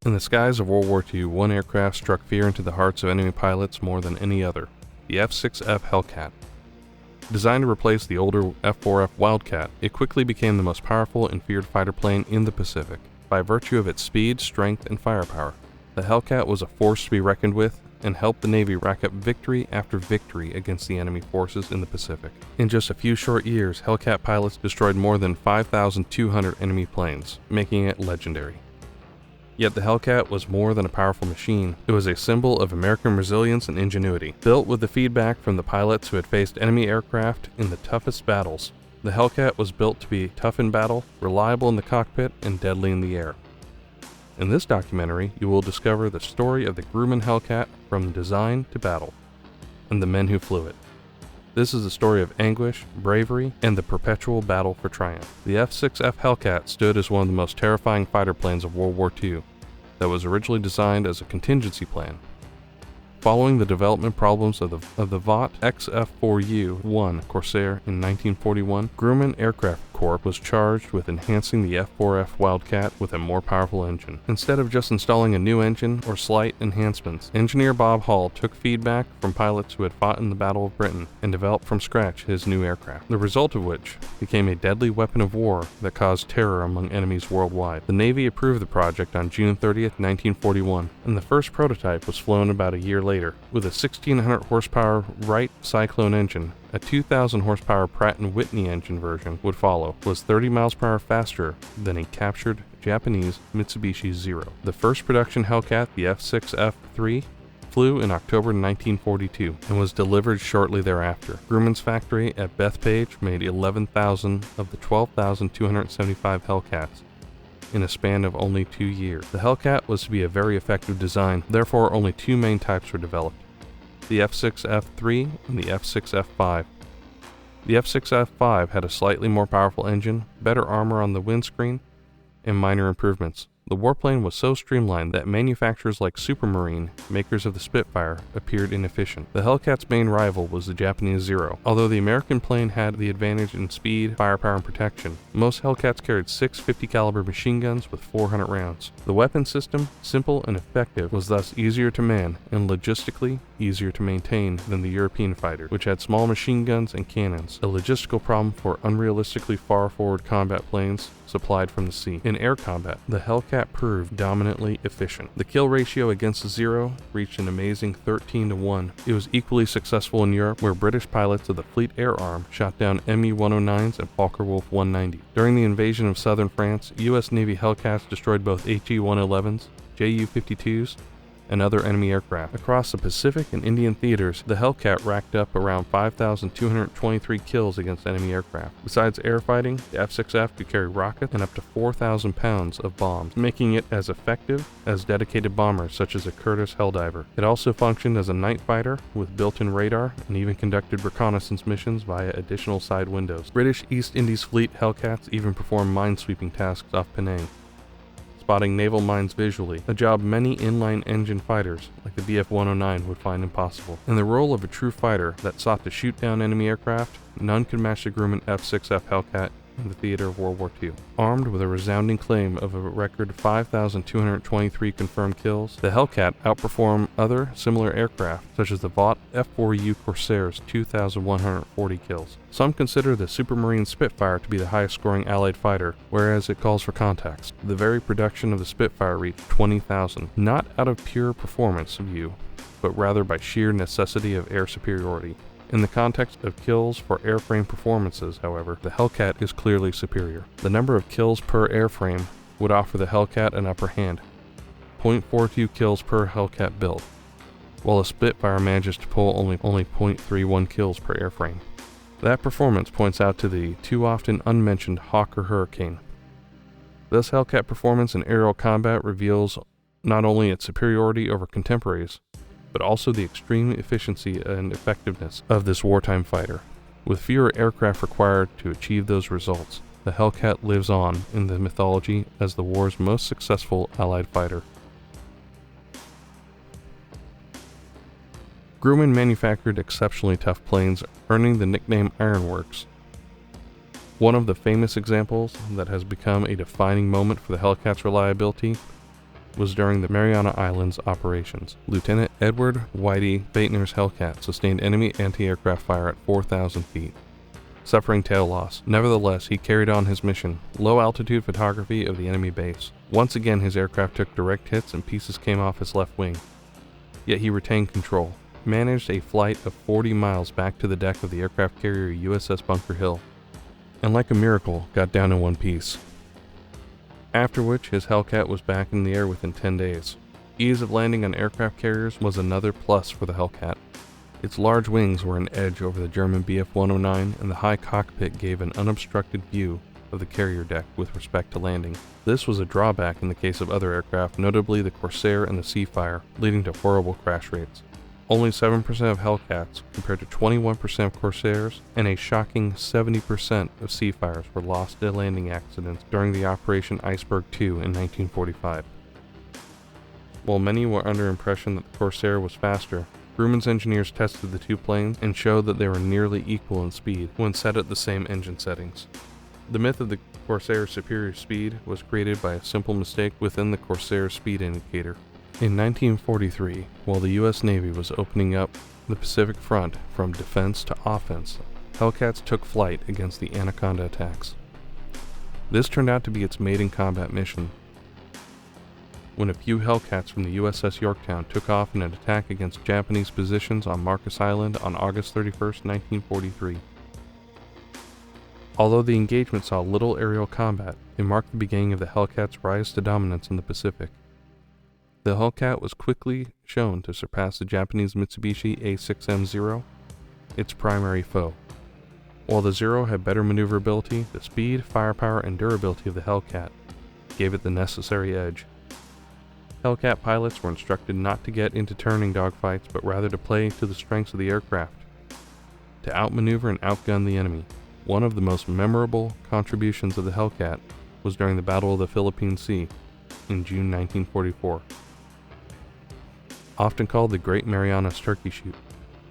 In the skies of World War II, one aircraft struck fear into the hearts of enemy pilots more than any other, the F6F Hellcat. Designed to replace the older F4F Wildcat, it quickly became the most powerful and feared fighter plane in the Pacific. By virtue of its speed, strength, and firepower, the Hellcat was a force to be reckoned with and helped the Navy rack up victory after victory against the enemy forces in the Pacific. In just a few short years, Hellcat pilots destroyed more than 5,200 enemy planes, making it legendary. Yet the Hellcat was more than a powerful machine. It was a symbol of American resilience and ingenuity. Built with the feedback from the pilots who had faced enemy aircraft in the toughest battles, the Hellcat was built to be tough in battle, reliable in the cockpit, and deadly in the air. In this documentary, you will discover the story of the Grumman Hellcat from design to battle, and the men who flew it. This is a story of anguish, bravery, and the perpetual battle for triumph. The F6F Hellcat stood as one of the most terrifying fighter planes of World War II that was originally designed as a contingency plan. Following the development problems of the Vought XF4U-1 Corsair in 1941, Grumman Aircraft Corp was charged with enhancing the F4F Wildcat with a more powerful engine. Instead of just installing a new engine or slight enhancements, engineer Bob Hall took feedback from pilots who had fought in the Battle of Britain and developed from scratch his new aircraft, the result of which became a deadly weapon of war that caused terror among enemies worldwide. The Navy approved the project on June 30th, 1941, and the first prototype was flown about a year later. With a 1,600 horsepower Wright Cyclone engine, a 2,000 horsepower Pratt & Whitney engine version would follow, was 30 miles per hour faster than a captured Japanese Mitsubishi Zero. The first production Hellcat, the F6F-3, flew in October 1942 and was delivered shortly thereafter. Grumman's factory at Bethpage made 11,000 of the 12,275 Hellcats in a span of only 2 years. The Hellcat was to be a very effective design, therefore only two main types were developed: the F6F-3 and the F6F-5. The F6F-5 had a slightly more powerful engine, better armor on the windscreen, and minor improvements. The warplane was so streamlined that manufacturers like Supermarine, makers of the Spitfire, appeared inefficient. The Hellcat's main rival was the Japanese Zero. Although the American plane had the advantage in speed, firepower, and protection, most Hellcats carried 6 50 caliber machine guns with 400 rounds. The weapon system, simple and effective, was thus easier to man and logistically easier to maintain than the European fighter, which had small machine guns and cannons, a logistical problem for unrealistically far forward combat planes supplied from the sea. In air combat, the Hellcat proved dominantly efficient. The kill ratio against the Zero reached an amazing 13-1. It was equally successful in Europe, where British pilots of the Fleet Air Arm shot down Me-109s and Focke-Wulf 190s. During the invasion of southern France, U.S. Navy Hellcats destroyed both HE-111s, Ju-52s, and other enemy aircraft. Across the Pacific and Indian theaters, the Hellcat racked up around 5,223 kills against enemy aircraft. Besides air fighting, the F6F could carry rockets and up to 4,000 pounds of bombs, making it as effective as dedicated bombers such as a Curtiss Helldiver. It also functioned as a night fighter with built-in radar and even conducted reconnaissance missions via additional side windows. British East Indies Fleet Hellcats even performed mine-sweeping tasks off Penang, spotting naval mines visually, a job many inline engine fighters like the Bf-109 would find impossible. In the role of a true fighter that sought to shoot down enemy aircraft, none could match the Grumman F6F Hellcat in the theater of World War II. Armed with a resounding claim of a record 5,223 confirmed kills, the Hellcat outperformed other similar aircraft such as the Vought F4U Corsair's 2,140 kills. Some consider the Supermarine Spitfire to be the highest scoring Allied fighter, whereas it calls for context. The very production of the Spitfire reached 20,000, not out of pure performance view, but rather by sheer necessity of air superiority. In the context of kills for airframe performances, however, the Hellcat is clearly superior. The number of kills per airframe would offer the Hellcat an upper hand, 0.42 kills per Hellcat build, while a Spitfire manages to pull only 0.31 kills per airframe. That performance points out to the too often unmentioned Hawk or Hurricane. Thus, Hellcat performance in aerial combat reveals not only its superiority over contemporaries, but also the extreme efficiency and effectiveness of this wartime fighter. With fewer aircraft required to achieve those results, the Hellcat lives on in the mythology as the war's most successful Allied fighter. Grumman manufactured exceptionally tough planes, earning the nickname Ironworks. One of the famous examples that has become a defining moment for the Hellcat's reliability was during the Mariana Islands operations. Lieutenant Edward Whitey Baitner's Hellcat sustained enemy anti-aircraft fire at 4,000 feet, suffering tail loss. Nevertheless, he carried on his mission, low-altitude photography of the enemy base. Once again, his aircraft took direct hits and pieces came off his left wing. Yet he retained control, managed a flight of 40 miles back to the deck of the aircraft carrier USS Bunker Hill, and like a miracle, got down in one piece. After which, his Hellcat was back in the air within 10 days. Ease of landing on aircraft carriers was another plus for the Hellcat. Its large wings were an edge over the German Bf-109, and the high cockpit gave an unobstructed view of the carrier deck with respect to landing. This was a drawback in the case of other aircraft, notably the Corsair and the Seafire, leading to horrible crash rates. Only 7% of Hellcats, compared to 21% of Corsairs, and a shocking 70% of Seafires were lost to landing accidents during the Operation Iceberg II in 1945. While many were under impression that the Corsair was faster, Grumman's engineers tested the two planes and showed that they were nearly equal in speed when set at the same engine settings. The myth of the Corsair's superior speed was created by a simple mistake within the Corsair's speed indicator. In 1943, while the U.S. Navy was opening up the Pacific Front from defense to offense, Hellcats took flight against the Anaconda attacks. This turned out to be its maiden combat mission, when a few Hellcats from the USS Yorktown took off in an attack against Japanese positions on Marcus Island on August 31, 1943. Although the engagement saw little aerial combat, it marked the beginning of the Hellcat's rise to dominance in the Pacific. The Hellcat was quickly shown to surpass the Japanese Mitsubishi A6M-0, its primary foe. While the Zero had better maneuverability, the speed, firepower, and durability of the Hellcat gave it the necessary edge. Hellcat pilots were instructed not to get into turning dogfights, but rather to play to the strengths of the aircraft, to outmaneuver and outgun the enemy. One of the most memorable contributions of the Hellcat was during the Battle of the Philippine Sea in June 1944. Often called the Great Marianas Turkey Shoot,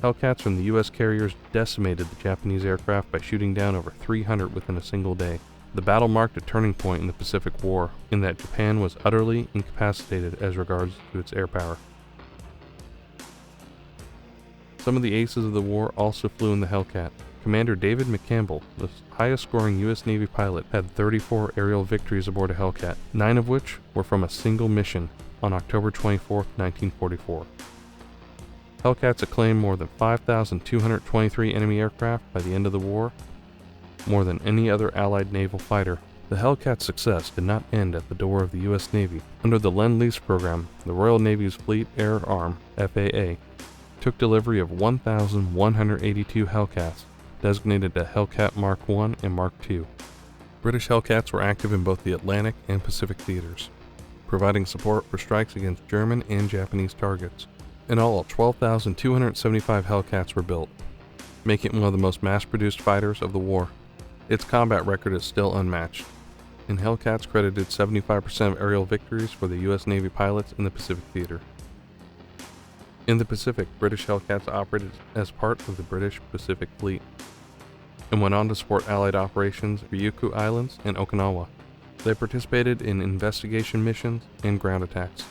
Hellcats from the U.S. carriers decimated the Japanese aircraft by shooting down over 300 within a single day. The battle marked a turning point in the Pacific War, in that Japan was utterly incapacitated as regards to its air power. Some of the aces of the war also flew in the Hellcat. Commander David McCampbell, the highest-scoring U.S. Navy pilot, had 34 aerial victories aboard a Hellcat, 9 of which were from a single mission on October 24, 1944. Hellcats acclaimed more than 5,223 enemy aircraft by the end of the war, more than any other Allied naval fighter. The Hellcat's success did not end at the door of the U.S. Navy. Under the Lend-Lease program, the Royal Navy's Fleet Air Arm, FAA, took delivery of 1,182 Hellcats, designated a Hellcat Mark I and Mark II. British Hellcats were active in both the Atlantic and Pacific theaters, providing support for strikes against German and Japanese targets. In all, 12,275 Hellcats were built, making it one of the most mass-produced fighters of the war. Its combat record is still unmatched, and Hellcats credited 75% of aerial victories for the U.S. Navy pilots in the Pacific theater. In the Pacific, British Hellcats operated as part of the British Pacific Fleet, and went on to support Allied operations at Ryukyu Islands and Okinawa. They participated in investigation missions and ground attacks.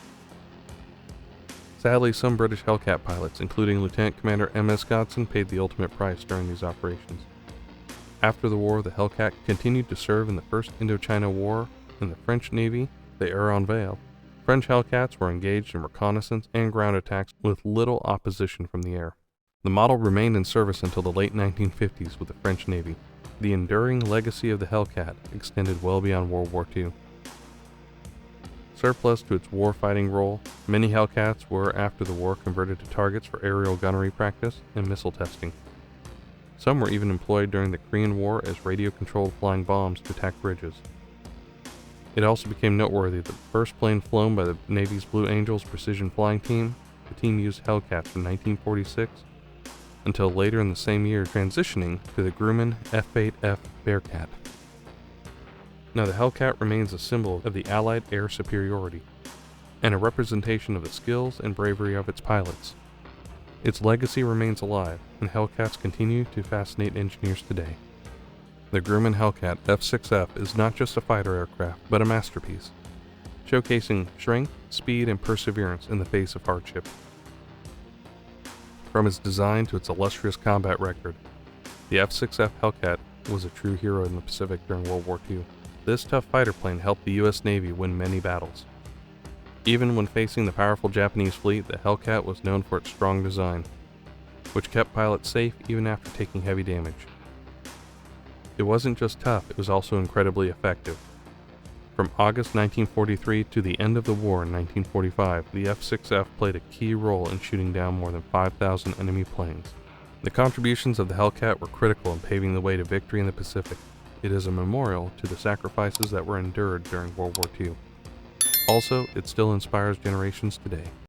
Sadly, some British Hellcat pilots, including Lieutenant Commander M.S. Godson, paid the ultimate price during these operations. After the war, the Hellcat continued to serve in the First Indochina War in the French Navy, the Aron Vale. French Hellcats were engaged in reconnaissance and ground attacks with little opposition from the air. The model remained in service until the late 1950s with the French Navy. The enduring legacy of the Hellcat extended well beyond World War II. Surplus to its warfighting role, many Hellcats were after the war converted to targets for aerial gunnery practice and missile testing. Some were even employed during the Korean War as radio-controlled flying bombs to attack bridges. It also became noteworthy that the first plane flown by the Navy's Blue Angels Precision Flying Team, the team used Hellcats from 1946 until later in the same year, transitioning to the Grumman F8F Bearcat. Now, the Hellcat remains a symbol of the Allied air superiority, and a representation of the skills and bravery of its pilots. Its legacy remains alive, and Hellcats continue to fascinate engineers today. The Grumman Hellcat F6F is not just a fighter aircraft, but a masterpiece, showcasing strength, speed, and perseverance in the face of hardship. From its design to its illustrious combat record, the F-6F Hellcat was a true hero in the Pacific during World War II. This tough fighter plane helped the U.S. Navy win many battles. Even when facing the powerful Japanese fleet, the Hellcat was known for its strong design, which kept pilots safe even after taking heavy damage. It wasn't just tough, it was also incredibly effective. From August 1943 to the end of the war in 1945, the F-6F played a key role in shooting down more than 5,000 enemy planes. The contributions of the Hellcat were critical in paving the way to victory in the Pacific. It is a memorial to the sacrifices that were endured during World War II. Also, it still inspires generations today.